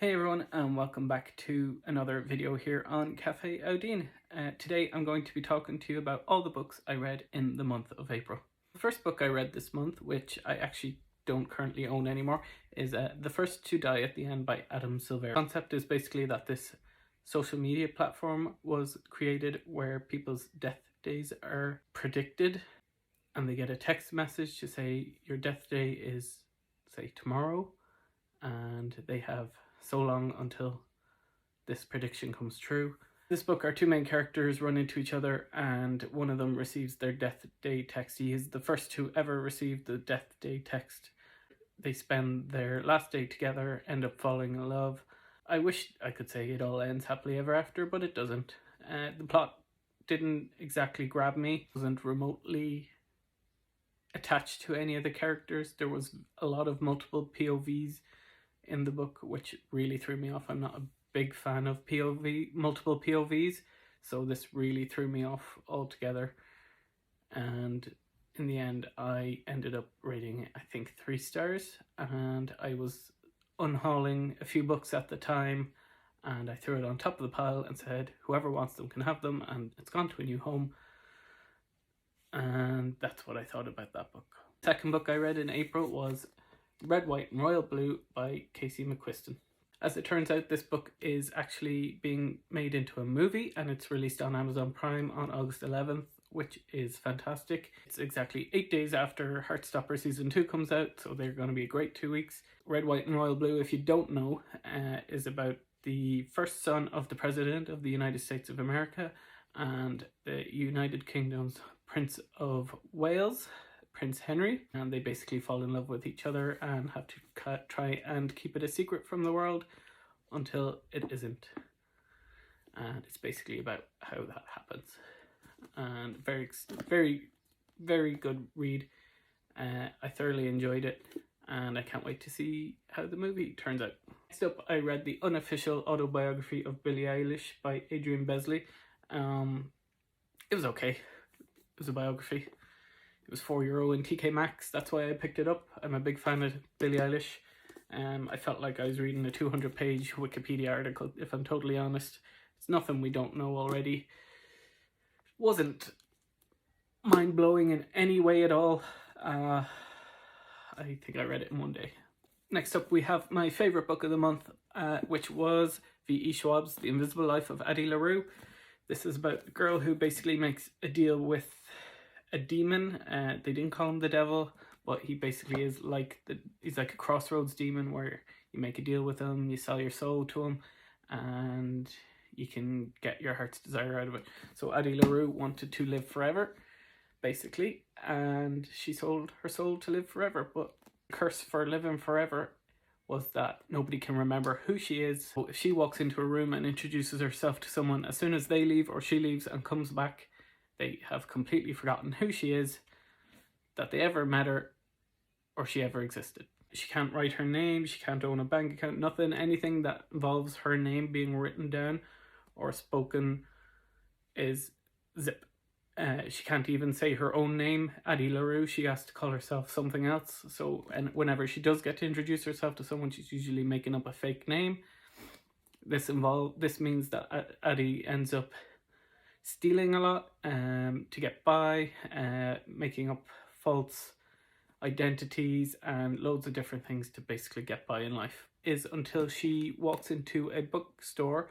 Hey everyone, and welcome back to another video here on Cafe Audine. Today I'm going to be talking to you about all the books I read in the month of April. The first book I read this month, which I actually don't currently own anymore, is The First to Die at the End by Adam Silvera. The concept is basically that this social media platform was created where people's death days are predicted, and they get a text message to say your death day is, say, tomorrow, and they have so long until this prediction comes true. This book, our two main characters run into each other and one of them receives their death day text. He is the first to ever receive the death day text. They spend their last day together, end up falling in love. I wish I could say it all ends happily ever after, but it doesn't. The plot didn't exactly grab me, wasn't remotely attached to any of the characters. There was a lot of multiple POVs in the book, which really threw me off. I'm not a big fan of multiple POVs, so this really threw me off altogether. And in the end, I ended up rating it, I think, 3 stars, and I was unhauling a few books at the time, and I threw it on top of the pile and said, whoever wants them can have them, and it's gone to a new home. And that's what I thought about that book. The second book I read in April was Red, White and Royal Blue by Casey McQuiston. As it turns out, this book is actually being made into a movie and it's released on Amazon Prime on August 11th, which is fantastic. It's exactly 8 days after Heartstopper Season 2 comes out, so they're going to be a great 2 weeks. Red, White and Royal Blue, if you don't know, is about the first son of the President of the United States of America and the United Kingdom's Prince of Wales, Prince Henry, and they basically fall in love with each other and have to try and keep it a secret from the world until it isn't. And it's basically about how that happens. And very good read. I thoroughly enjoyed it, and I can't wait to see how the movie turns out. Next up, I read the unofficial autobiography of Billie Eilish by Adrian Besley. It was okay. It was a biography. It was €4 in TK Maxx, that's why I picked it up. I'm a big fan of Billie Eilish. I felt like I was reading a 200-page Wikipedia article, if I'm totally honest. It's nothing we don't know already. Wasn't mind-blowing in any way at all. I think I read it in one day. Next up, we have my favourite book of the month, which was V.E. Schwab's The Invisible Life of Addie LaRue. This is about a girl who basically makes a deal with a demon. They didn't call him the devil, but he basically is he's like a crossroads demon where you make a deal with him, you sell your soul to him, and you can get your heart's desire out of it. So Addie LaRue wanted to live forever, basically, and she sold her soul to live forever, but the curse for living forever was that nobody can remember who she is. So if she walks into a room and introduces herself to someone, as soon as they leave or she leaves and comes back, they have completely forgotten who she is, that they ever met her, or she ever existed. She can't write her name, she can't own a bank account, nothing. Anything that involves her name being written down or spoken is zip. She can't even say her own name, Addie LaRue. She has to call herself something else. So, and whenever she does get to introduce herself to someone, she's usually making up a fake name. This means that Addie ends up stealing a lot to get by, making up false identities and loads of different things to basically get by in life, is until she walks into a bookstore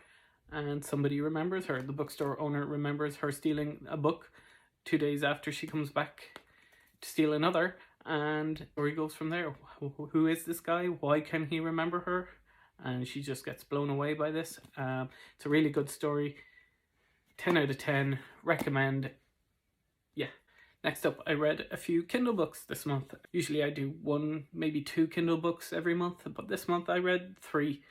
and somebody remembers her. The bookstore owner remembers her stealing a book 2 days after she comes back to steal another, and story goes from there. Who is this guy? Why can he remember her? And she just gets blown away by this. It's a really good story. 10 out of 10, recommend. Yeah. Next up, I read a few Kindle books this month. Usually I do 1, maybe 2 Kindle books every month, but this month I read 3.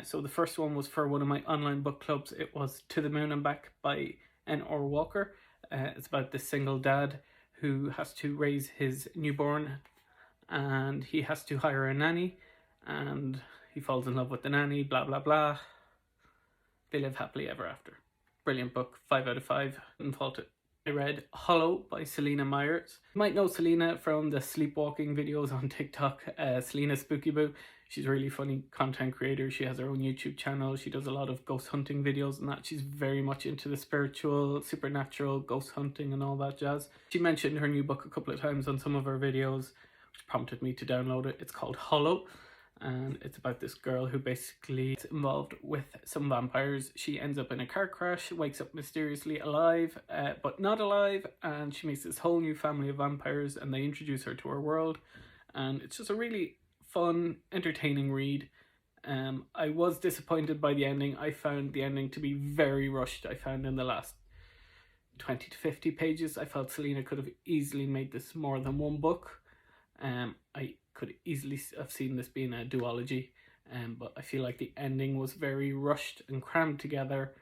So the first one was for one of my online book clubs. It was To the Moon and Back by N.R. Walker. It's about this single dad who has to raise his newborn, and he has to hire a nanny, and he falls in love with the nanny, blah blah blah. They live happily ever after. Brilliant book, 5 out of 5, didn't fault it. I read Hollow by Selena Myers. You might know Selena from the sleepwalking videos on TikTok, Selena Spooky Boo. She's a really funny content creator. She has her own YouTube channel. She does a lot of ghost hunting videos and that. She's very much into the spiritual, supernatural, ghost hunting and all that jazz. She mentioned her new book a couple of times on some of her videos, which prompted me to download it. It's called Hollow, and it's about this girl who basically is involved with some vampires. She ends up in a car crash, wakes up mysteriously alive, but not alive, and she meets this whole new family of vampires and they introduce her to her world. And it's just a really fun, entertaining read. I was disappointed by the ending. I found the ending to be very rushed. I found in the last 20 to 50 pages, I felt Selena could have easily made this more than one book. I could easily have seen this being a duology, but I feel like the ending was very rushed and crammed together.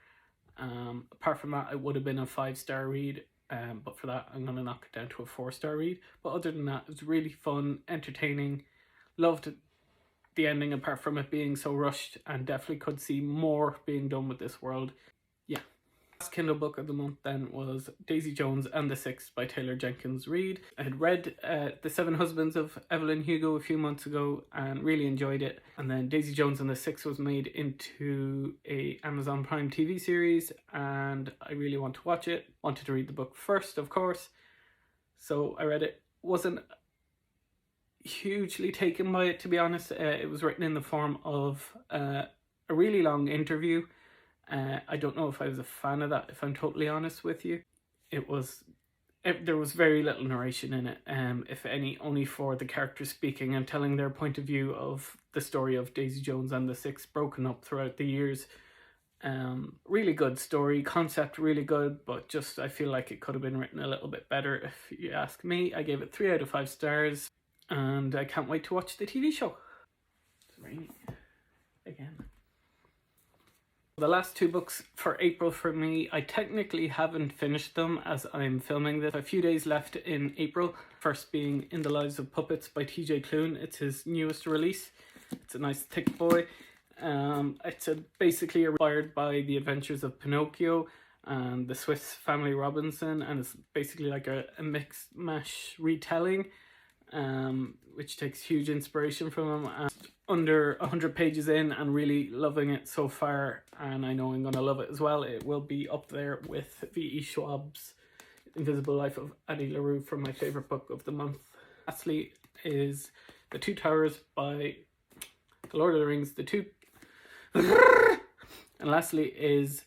Apart from that, it would have been a 5-star read, but for that I'm going to knock it down to a 4-star read. But other than that, it was really fun, entertaining. Loved the ending apart from it being so rushed, and definitely could see more being done with this world. Yeah. Last Kindle book of the month then was Daisy Jones and the Six by Taylor Jenkins Reid. I had read The Seven Husbands of Evelyn Hugo a few months ago and really enjoyed it. And then Daisy Jones and the Six was made into a Amazon Prime TV series and I really want to watch it. Wanted to read the book first, of course. So I read it. Wasn't hugely taken by it, to be honest. It was written in the form of a really long interview. I don't know if I was a fan of that, if I'm totally honest with you. There was very little narration in it, if any, only for the characters speaking and telling their point of view of the story of Daisy Jones and the Six broken up throughout the years. Really good story, concept really good, but just I feel like it could have been written a little bit better if you ask me. I gave it 3 out of 5 stars and I can't wait to watch the TV show. It's raining again. The last 2 books for April for me, I technically haven't finished them as I'm filming this. A few days left in April. First being In the Lives of Puppets by TJ Klune. It's his newest release. It's a nice thick boy. It's basically inspired by the adventures of Pinocchio and the Swiss Family Robinson, and it's basically like a mixed mash retelling, which takes huge inspiration from him. And under 100 pages in and really loving it so far, and I know I'm going to love it as well. It will be up there with V.E. Schwab's Invisible Life of Addie LaRue for my favourite book of the month. Lastly is The Two Towers by The Lord of the Rings, and lastly is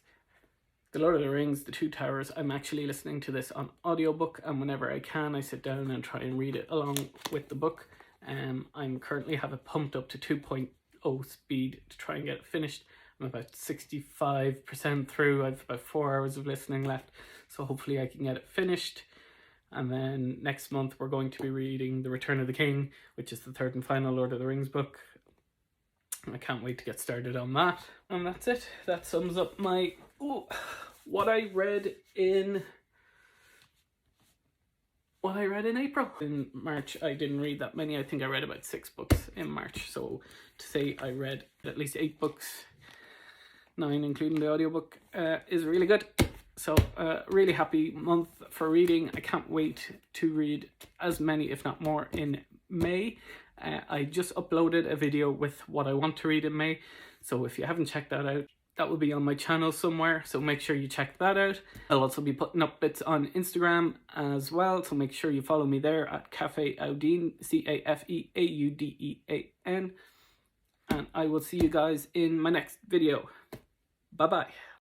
The Lord of the Rings, The Two Towers. I'm actually listening to this on audiobook, and whenever I can I sit down and try and read it along with the book. I'm currently have it pumped up to 2.0 speed to try and get it finished. I'm about 65% through. I've about 4 hours of listening left, so hopefully I can get it finished. And then next month we're going to be reading The Return of the King, which is the 3rd and final Lord of the Rings book. I can't wait to get started on that. And that's it. That sums up my what I read in April. In March I didn't read that many. I think I read about 6 books in March. So to say I read at least 8 books, 9 including the audiobook, is really good. So really happy month for reading. I can't wait to read as many, if not more, in May. I just uploaded a video with what I want to read in May. So if you haven't checked that out, that will be on my channel somewhere, so make sure you check that out. I'll also be putting up bits on Instagram as well, so make sure you follow me there at Cafe Audean, CAFEAUDEAN. And I will see you guys in my next video. Bye bye.